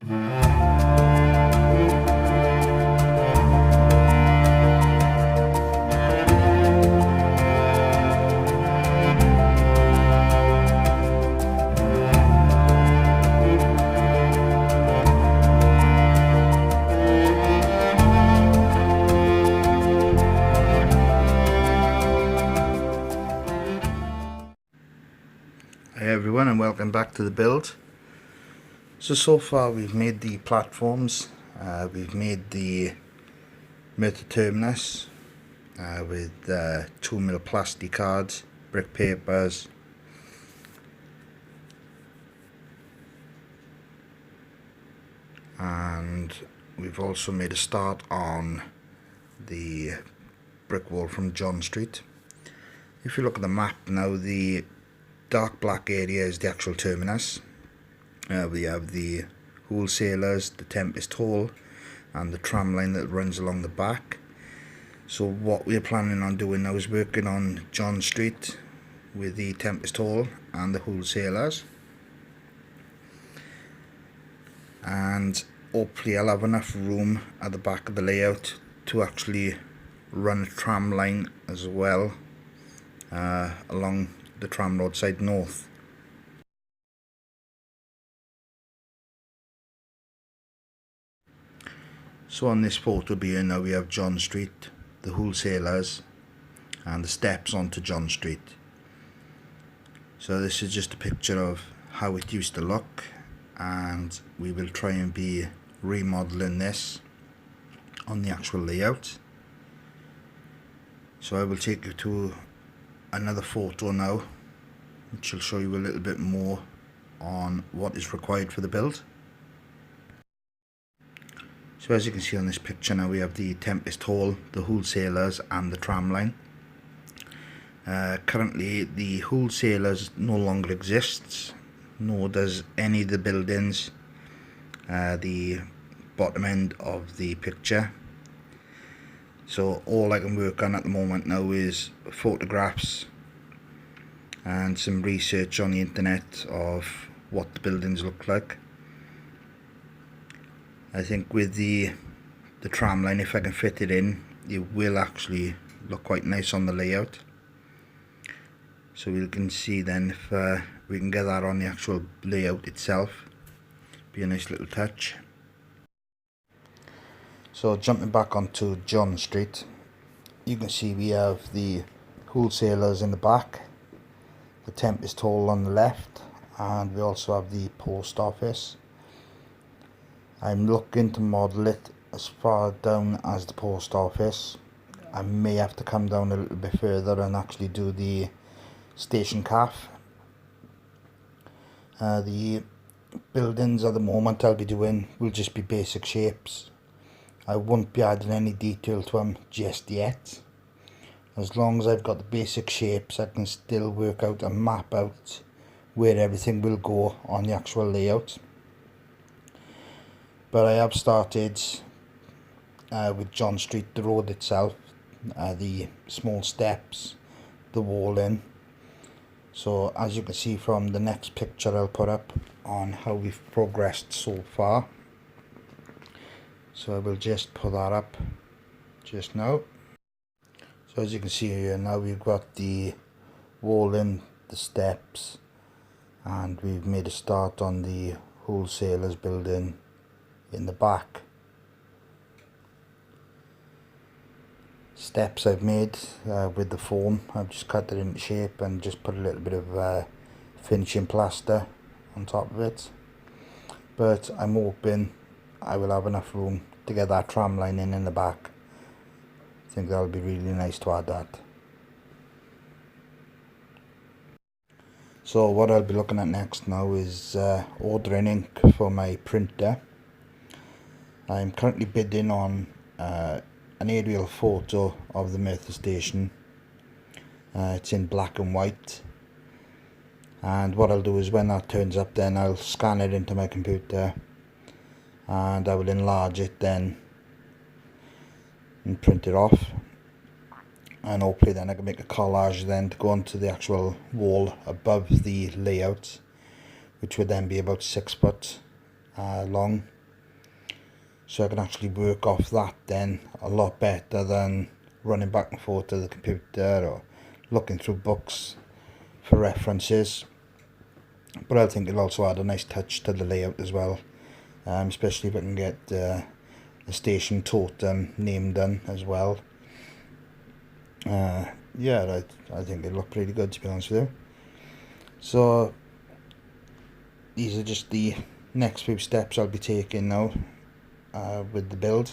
Hey everyone, and welcome back to the build. So far we've made the platforms, we've made the Merthyr Terminus with 2mm plastic cards, brick papers, and we've also made a start on the brick wall from John Street. If you look at the map now, the dark black area is the actual terminus. We have the wholesalers, the Tempest Hall, and the tram line that runs along the back. So what we're planning on doing now is working on John Street with the Tempest Hall and the wholesalers, and hopefully I'll have enough room at the back of the layout to actually run a tram line as well along the tram roadside north. So on this photo here now we have John Street, the wholesalers, and the steps onto John Street. So this is just a picture of how it used to look, and we will try and be remodeling this on the actual layout. So I will take you to another photo now, which will show you a little bit more on what is required for the build. So as you can see on this picture now, we have the Tempest Hall, the wholesalers, and the tram line. Currently the wholesalers no longer exists, nor does any of the buildings the bottom end of the picture. So all I can work on at the moment now is photographs and some research on the internet of what the buildings look like. I think with the tram line, if I can fit it in, it will actually look quite nice on the layout. So we can see then if we can get that on the actual layout itself. Be a nice little touch. So jumping back onto John Street, you can see we have the wholesalers in the back, the Tempest Hall on the left, and we also have the post office. I'm looking to model it as far down as the post office. I may have to come down a little bit further and actually do the station calf. The buildings at the moment I'll be doing will just be basic shapes. I won't be adding any detail to them just yet. As long as I've got the basic shapes, I can still work out and map out where everything will go on the actual layout. But I have started with John Street, the road itself, the small steps, the wall in. So as you can see from the next picture I'll put up on how we've progressed so far. So I will just put that up just now. So as you can see here now, we've got the wall in, the steps, and we've made a start on the wholesalers building in the back. Steps I've made with the foam. I've just cut it into shape and just put a little bit of finishing plaster on top of it. But I'm hoping I will have enough room to get that tram line in the back. I think that'll be really nice to add that. So what I'll be looking at next now is ordering ink for my printer. I'm currently bidding on an aerial photo of the Merthyr station. It's in black and white, and what I'll do is when that turns up, then I'll scan it into my computer and I will enlarge it then and print it off, and hopefully then I can make a collage then to go onto the actual wall above the layout, which would then be about 6 foot long. so I can actually work off that then a lot better than running back and forth to the computer or looking through books for references. But I think it'll also add a nice touch to the layout as well, especially if I can get the station totem name done as well. Yeah, I think it'll look pretty good, to be honest with you. So these are just the next few steps I'll be taking now with the build.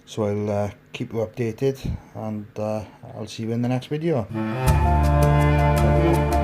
So I'll keep you updated, and I'll see you in the next video. Thank you.